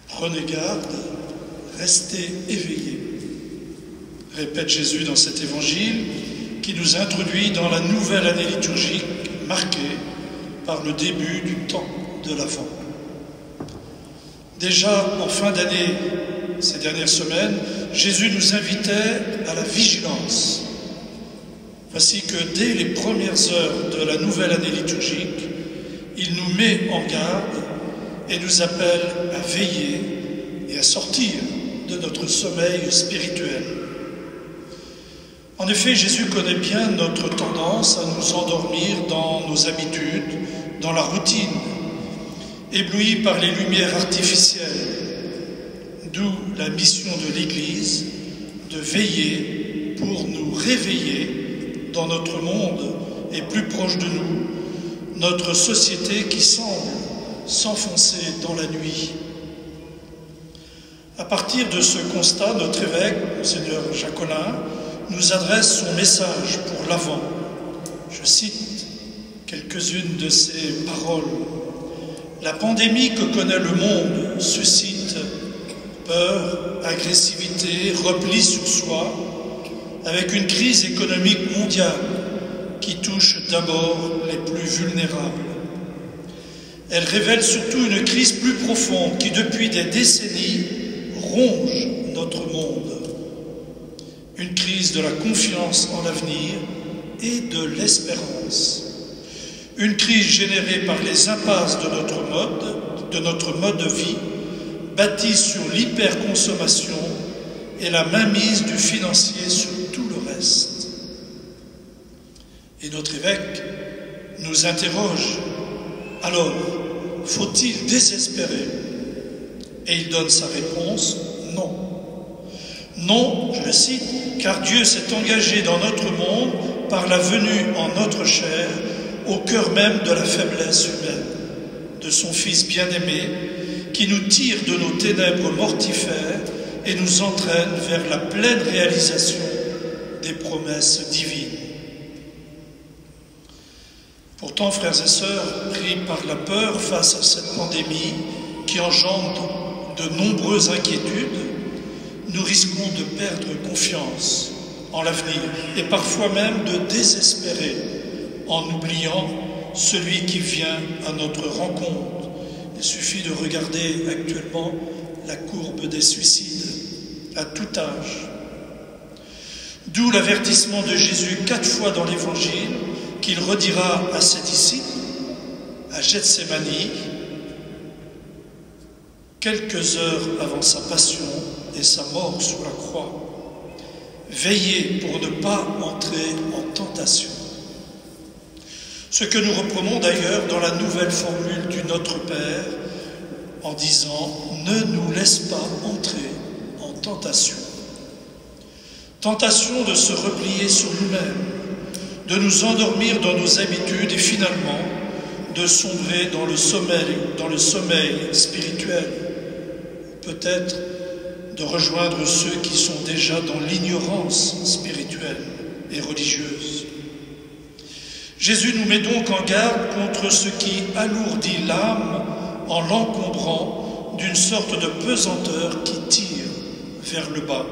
Prenez garde, restez éveillés, répète Jésus dans cet évangile qui nous introduit dans la nouvelle année liturgique marquée par le début du temps de l'Avent. Déjà en fin d'année, ces dernières semaines, Jésus nous invitait à la vigilance. Voici que dès les premières heures de la nouvelle année liturgique, il nous met en garde et nous appelle à veiller et à sortir de notre sommeil spirituel. En effet, Jésus connaît bien notre tendance à nous endormir dans nos habitudes, dans la routine, éblouis par les lumières artificielles, d'où la mission de l'Église de veiller pour nous réveiller dans notre monde et plus proche de nous, notre société qui semble s'enfoncer dans la nuit. À partir de ce constat, notre évêque, Monseigneur Jacolin, nous adresse son message pour l'Avent. Je cite quelques-unes de ses paroles. La pandémie que connaît le monde suscite peur, agressivité, repli sur soi, avec une crise économique mondiale qui touche d'abord les plus vulnérables. Elle révèle surtout une crise plus profonde qui, depuis des décennies, ronge notre monde. Une crise de la confiance en l'avenir et de l'espérance. Une crise générée par les impasses de notre mode de vie, bâtie sur l'hyperconsommation et la mainmise du financier sur tout le reste. Et notre évêque nous interroge. Alors, faut-il désespérer? Et il donne sa réponse, non. Non, je le cite, car Dieu s'est engagé dans notre monde par la venue en notre chair, au cœur même de la faiblesse humaine, de son Fils bien-aimé, qui nous tire de nos ténèbres mortifères et nous entraîne vers la pleine réalisation des promesses divines. Pourtant, frères et sœurs, pris par la peur face à cette pandémie qui engendre de nombreuses inquiétudes, nous risquons de perdre confiance en l'avenir et parfois même de désespérer en oubliant celui qui vient à notre rencontre. Il suffit de regarder actuellement la courbe des suicides à tout âge. D'où l'avertissement de Jésus 4 fois dans l'Évangile qu'il redira à ses disciples à Gethsémani, quelques heures avant sa passion et sa mort sur la croix. Veillez pour ne pas entrer en tentation. Ce que nous reprenons d'ailleurs dans la nouvelle formule du Notre Père en disant « Ne nous laisse pas entrer en tentation ». Tentation de se replier sur nous-mêmes, de nous endormir dans nos habitudes et finalement de sombrer dans le sommeil spirituel, peut-être de rejoindre ceux qui sont déjà dans l'ignorance spirituelle et religieuse. Jésus nous met donc en garde contre ce qui alourdit l'âme en l'encombrant d'une sorte de pesanteur qui tire vers le bas.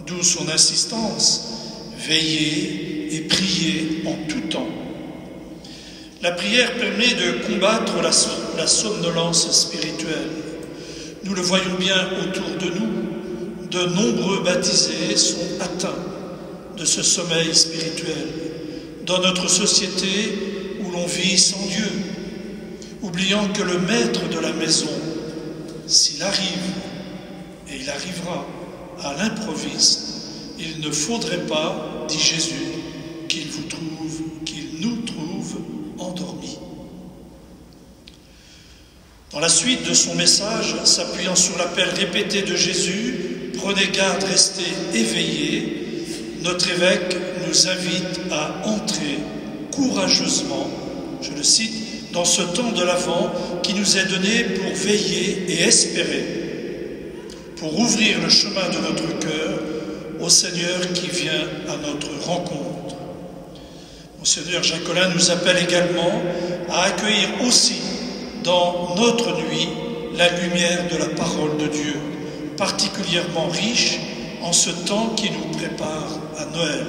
D'où son insistance, veillez et priez en tout temps. La prière permet de combattre la somnolence spirituelle. Nous le voyons bien autour de nous. De nombreux baptisés sont atteints de ce sommeil spirituel. Dans notre société où l'on vit sans Dieu, oubliant que le maître de la maison, s'il arrive, et il arrivera à l'improviste, il ne faudrait pas, dit Jésus, qu'il nous trouve endormis. Dans la suite de son message, s'appuyant sur l'appel répété de Jésus, prenez garde, restez éveillés, notre évêque nous invite à entrer courageusement, je le cite, dans ce temps de l'Avent qui nous est donné pour veiller et espérer, pour ouvrir le chemin de notre cœur au Seigneur qui vient à notre rencontre. Monseigneur Jacolin nous appelle également à accueillir aussi dans notre nuit la lumière de la parole de Dieu, particulièrement riche en ce temps qui nous prépare à Noël.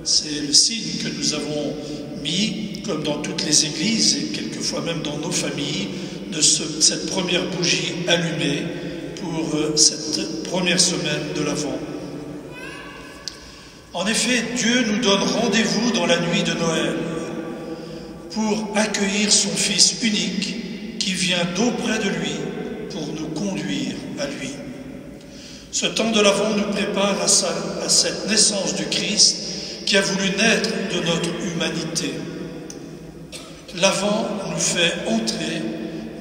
C'est le signe que nous avons mis, comme dans toutes les églises et quelquefois même dans nos familles, de cette première bougie allumée pour cette première semaine de l'Avent. En effet, Dieu nous donne rendez-vous dans la nuit de Noël pour accueillir son Fils unique qui vient d'auprès de lui pour nous conduire à lui. Ce temps de l'Avent nous prépare à cette naissance du Christ qui a voulu naître de notre humanité. L'Avent nous fait entrer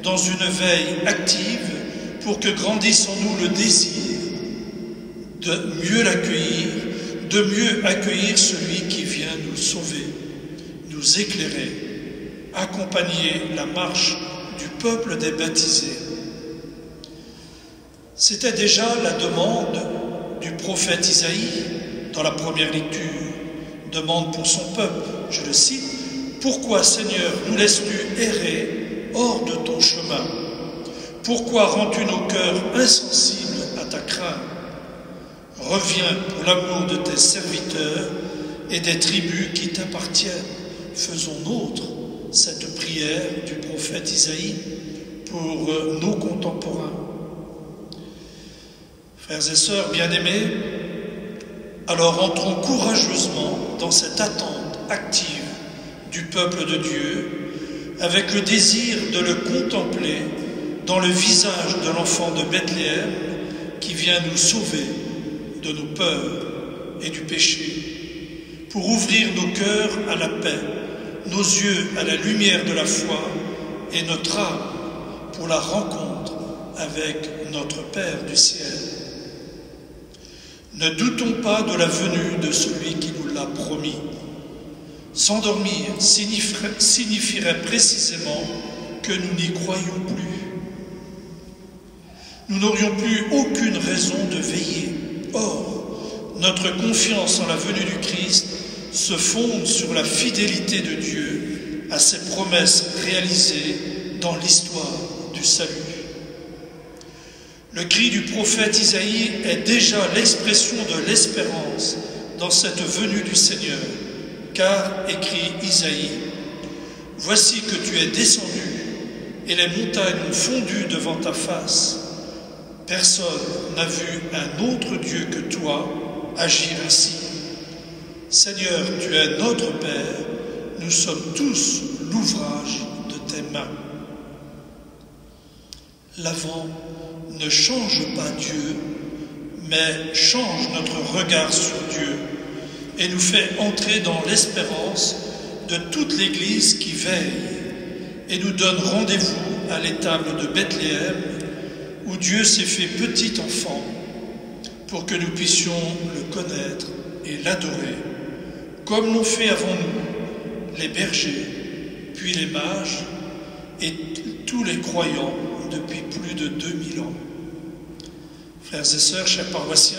dans une veille active pour que grandisse en nous le désir de mieux l'accueillir, de mieux accueillir celui qui vient nous sauver, nous éclairer, accompagner la marche du peuple des baptisés. C'était déjà la demande du prophète Isaïe dans la première lecture, demande pour son peuple, je le cite, « Pourquoi, Seigneur, nous laisses-tu errer hors de ton chemin? Pourquoi rends-tu nos cœurs insensibles à ta crainte? Reviens pour l'amour de tes serviteurs et des tribus qui t'appartiennent. » Faisons nôtre cette prière du prophète Isaïe pour nos contemporains. Frères et sœurs bien-aimés, alors entrons courageusement dans cette attente active du peuple de Dieu, avec le désir de le contempler dans le visage de l'enfant de Bethléem qui vient nous sauver de nos peurs et du péché, pour ouvrir nos cœurs à la paix, nos yeux à la lumière de la foi et notre âme pour la rencontre avec notre Père du ciel. Ne doutons pas de la venue de celui qui nous l'a promis. S'endormir signifierait précisément que nous n'y croyons plus. Nous n'aurions plus aucune raison de veiller. Or, notre confiance en la venue du Christ se fonde sur la fidélité de Dieu à ses promesses réalisées dans l'histoire du salut. Le cri du prophète Isaïe est déjà l'expression de l'espérance dans cette venue du Seigneur, car, écrit Isaïe, « Voici que tu es descendu, et les montagnes ont fondu devant ta face. Personne n'a vu un autre Dieu que toi agir ainsi. Seigneur, tu es notre Père, nous sommes tous l'ouvrage de tes mains. » L'Avent ne change pas Dieu, mais change notre regard sur Dieu et nous fait entrer dans l'espérance de toute l'Église qui veille et nous donne rendez-vous à l'étable de Bethléem où Dieu s'est fait petit enfant pour que nous puissions le connaître et l'adorer, comme l'ont fait avant nous les bergers, puis les mages et tous les croyants depuis plus de 2000 ans. Frères et sœurs, chers paroissiens,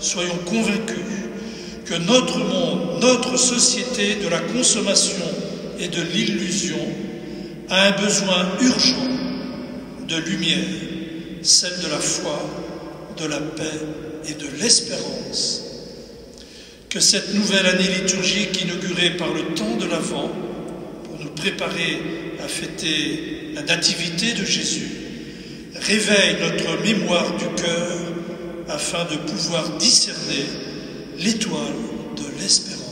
soyons convaincus que notre monde, notre société de la consommation et de l'illusion a un besoin urgent de lumière, celle de la foi, de la paix et de l'espérance. Que cette nouvelle année liturgique inaugurée par le temps de l'Avent, pour nous préparer à fêter la nativité de Jésus, réveille notre mémoire du cœur afin de pouvoir discerner l'étoile de l'espérance.